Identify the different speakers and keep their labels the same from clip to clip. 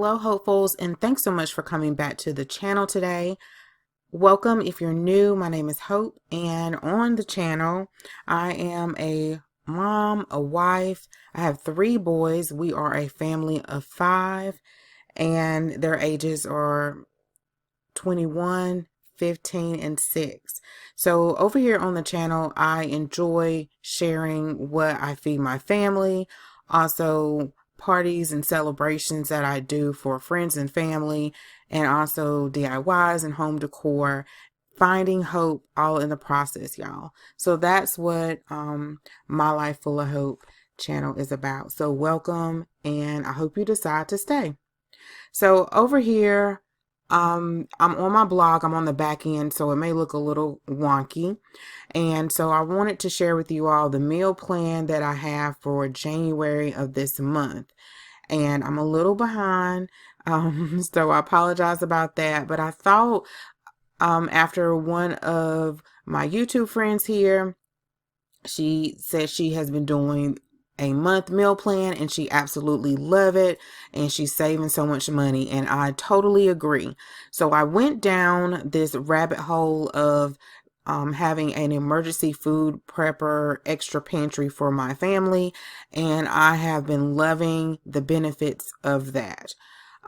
Speaker 1: Hello, hopefuls, and thanks so much for coming back to the channel today. Welcome if you're new. My name is Hope, and on the channel, I am a mom, a wife. I have 3 boys. We are a family of 5, and their ages are 21, 15, and 6. So over here on the channel, I enjoy sharing what I feed my family, also parties and celebrations that I do for friends and family, and also DIYs and home decor, finding hope all in the process, y'all. So that's what My Life Full of Hope channel is about. So welcome, and I hope you decide to stay. So over here, I'm on my blog. I'm on the back end, so it may look a little wonky. And so I wanted to share with you all the meal plan that I have for January of this month. And I'm a little behind, so I apologize about that. But I thought after one of my YouTube friends here, she said she has been doing a month meal plan and she absolutely love it, and she's saving so much money, and I totally agree. So I went down this rabbit hole of having an emergency food prepper extra pantry for my family, and I have been loving the benefits of that.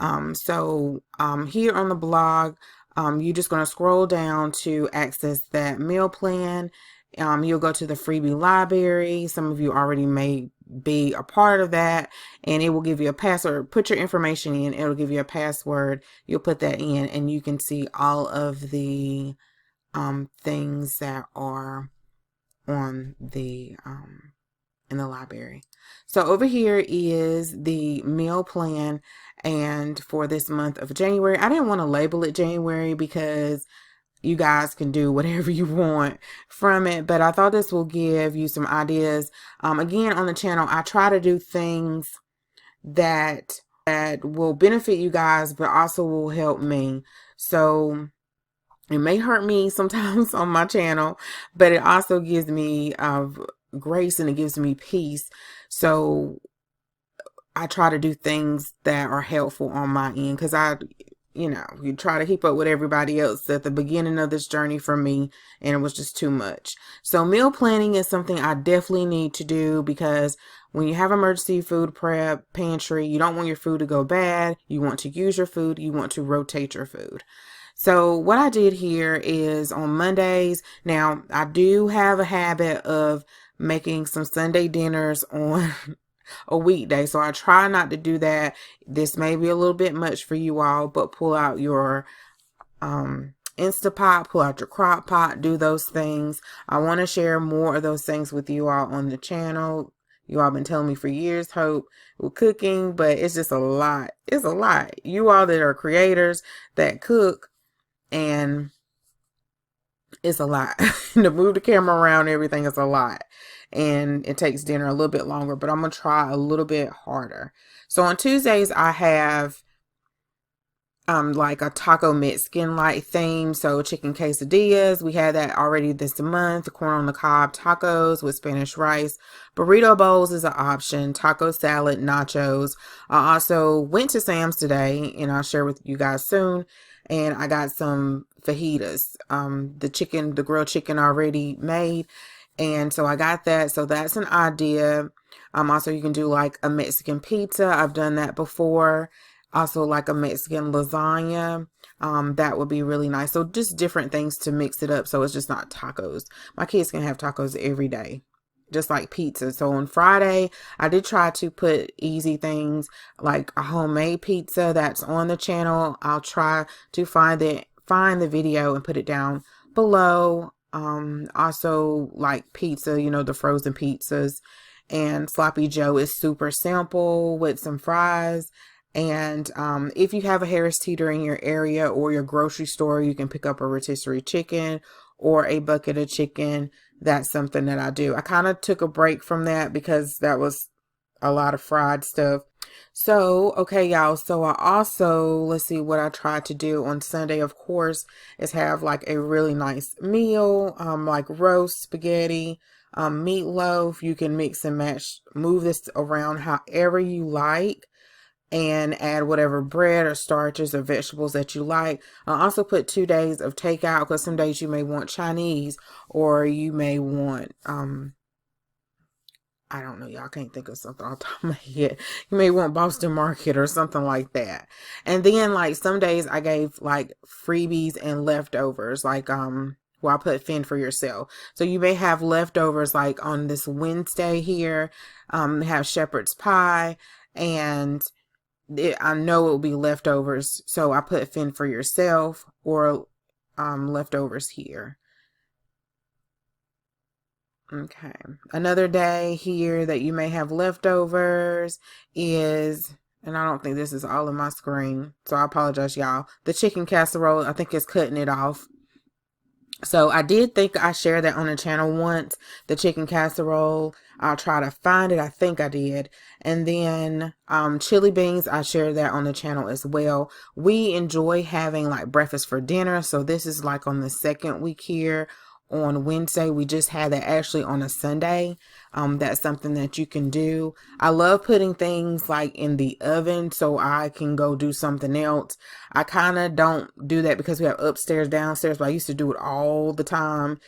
Speaker 1: Here on the blog, you're just going to scroll down to access that meal plan. You'll go to the freebie library. Some of you already may be a part of that, and it will give you a password. Put your information in, it'll give you a password. You'll put that in, and you can see all of the things that are on the in the library. So over here is the meal plan, and for this month of January, I didn't want to label it January because you guys can do whatever you want from it, but I thought this will give you some ideas. Again, on the channel, I try to do things that will benefit you guys, but also will help me. So it may hurt me sometimes on my channel, but it also gives me grace, and it gives me peace. So I try to do things that are helpful on my end, because you try to keep up with everybody else at the beginning of this journey for me, and it was just too much. So meal planning is something I definitely need to do, because when you have emergency food prep pantry, you don't want your food to go bad. You want to use your food. You want to rotate your food. So what I did here is on Mondays, now I do have a habit of making some Sunday dinners on a weekday, so I try not to do that. This may be a little bit much for you all, but pull out your Instapot, pull out your crock pot, do those things. I want to share more of those things with you all on the channel. You all been telling me for years, Hope, with cooking, but it's just a lot. It's a lot. You all that are creators that cook, and it's a lot. To move the camera around, everything is a lot. And it takes dinner a little bit longer, but I'm going to try a little bit harder. So on Tuesdays, I have like a taco Mexican like theme. So chicken quesadillas, we had that already this month. Corn on the cob tacos with Spanish rice. Burrito bowls is an option. Taco salad, nachos. I also went to Sam's today, and I'll share with you guys soon. And I got some fajitas. The grilled chicken already made. And so I got that. So that's an idea. Also, you can do like a Mexican pizza. I've done that before. Also like a Mexican lasagna. That would be really nice. So just different things to mix it up, so it's just not tacos. My kids can have tacos every day, just like pizza. So on Friday, I did try to put easy things like a homemade pizza that's on the channel. I'll try to find the video and put it down below. Also like pizza, the frozen pizzas, and Sloppy Joe is super simple with some fries. And if you have a Harris Teeter in your area or your grocery store, you can pick up a rotisserie chicken or a bucket of chicken. That's something that I do. I kind of took a break from that because that was a lot of fried stuff. So, okay, y'all. So I also, let's see what I tried to do on Sunday, of course, is have like a really nice meal, like roast spaghetti, meatloaf. You can mix and match, move this around however you like. and add whatever bread or starches or vegetables that you like. I'll also put 2 days of takeout because some days you may want Chinese, or you may want, I don't know, y'all, can't think of something off the top of my head. You may want Boston Market or something like that. And then like some days I gave like freebies and leftovers, like well, I put fend for yourself. So you may have leftovers like on this Wednesday here, have shepherd's pie, and I know it will be leftovers. So I put fend for yourself, or leftovers here. Okay. Another day here that you may have leftovers is, and I don't think this is all of my screen, so I apologize, y'all. The chicken casserole, I think it's cutting it off. So I did think I shared that on the channel once, the chicken casserole. I'll try to find it. I think I did. And then chili beans, I shared that on the channel as well. We enjoy having like breakfast for dinner. So this is like on the second week here. On Wednesday, we just had that actually on a Sunday. That's something that you can do. I love putting things like in the oven so I can go do something else. I kind of don't do that because we have upstairs, downstairs, but I used to do it all the time.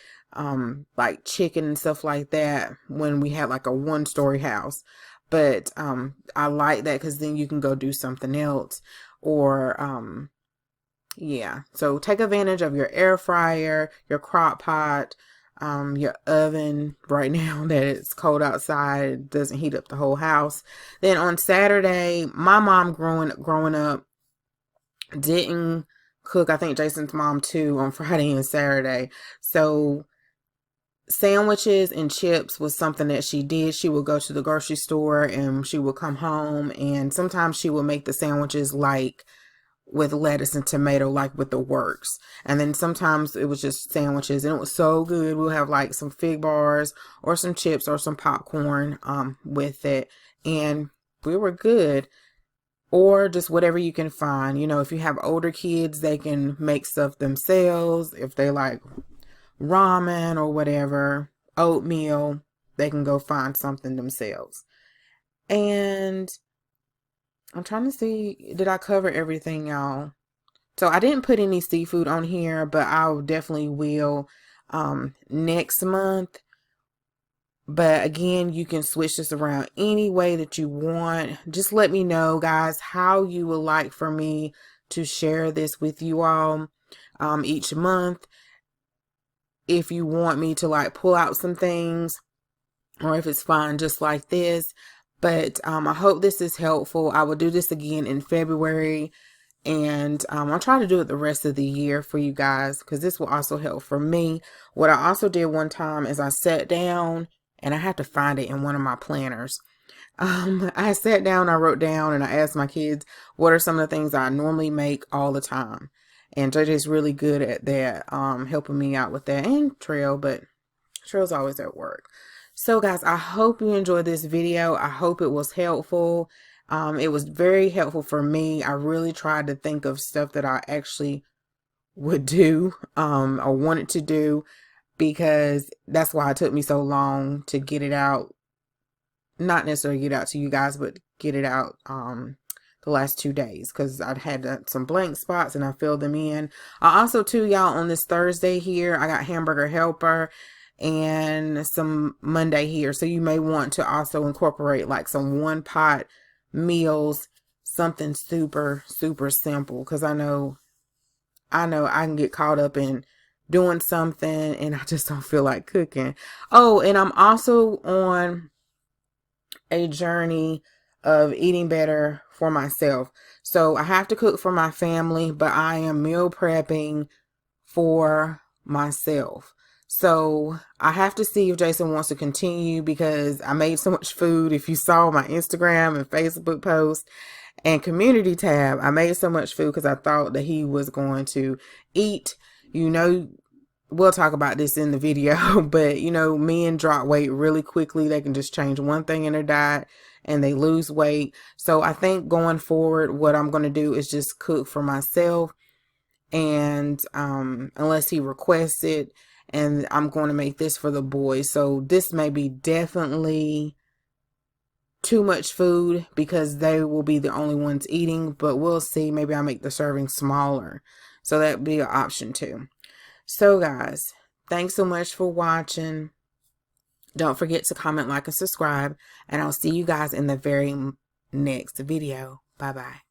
Speaker 1: Like chicken and stuff like that when we had like a 1-story house. But I like that because then you can go do something else, or yeah, so take advantage of your air fryer, your crock pot, your oven right now that it's cold outside. It doesn't heat up the whole house. Then on Saturday, my mom growing up didn't cook. I think Jason's mom too on Friday and Saturday. So sandwiches and chips was something that she did. She would go to the grocery store and she would come home, and sometimes she would make the sandwiches like with lettuce and tomato, like with the works. And then sometimes it was just sandwiches, and it was so good. We'll have like some fig bars or some chips or some popcorn with it, and we were good. Or just whatever you can find. You know, if you have older kids, they can make stuff themselves. If they like ramen or whatever, oatmeal, they can go find something themselves. And I'm trying to see, did I cover everything, y'all? So I didn't put any seafood on here, but I definitely will next month. But again, you can switch this around any way that you want. Just let me know, guys, how you would like for me to share this with you all each month. If you want me to like pull out some things, or if it's fine just like this. But I hope this is helpful. I will do this again in February, and I'll try to do it the rest of the year for you guys, because this will also help for me. What I also did one time is I sat down, and I have to find it in one of my planners. I sat down, I wrote down, and I asked my kids, what are some of the things I normally make all the time? And JJ's really good at that, helping me out with that, and Trail, but Trail's always at work. So guys, I hope you enjoyed this video. I hope it was helpful. It was very helpful for me. I really tried to think of stuff that I actually would do, or wanted to do, because that's why it took me so long to get it out. Not necessarily get out to you guys, but get it out the last 2 days, because I'd had some blank spots and I filled them in. I also too, y'all, on this Thursday here, I got hamburger helper and some Monday here. So you may want to also incorporate like some one pot meals, something super, super simple. Because I know I can get caught up in doing something and I just don't feel like cooking. Oh, and I'm also on a journey of eating better for myself. So I have to cook for my family, but I am meal prepping for myself. So I have to see if Jason wants to continue, because I made so much food. If you saw my Instagram and Facebook post and community tab, I made so much food because I thought that he was going to eat. You know, we'll talk about this in the video, but you know, men drop weight really quickly. They can just change one thing in their diet and they lose weight. So I think going forward, what I'm going to do is just cook for myself, and unless he requests it, and I'm going to make this for the boys. So this may be definitely too much food because they will be the only ones eating, but we'll see. Maybe I'll make the serving smaller. So that'd be an option too. So guys, thanks so much for watching. Don't forget to comment, like, and subscribe, and I'll see you guys in the very next video. Bye-bye.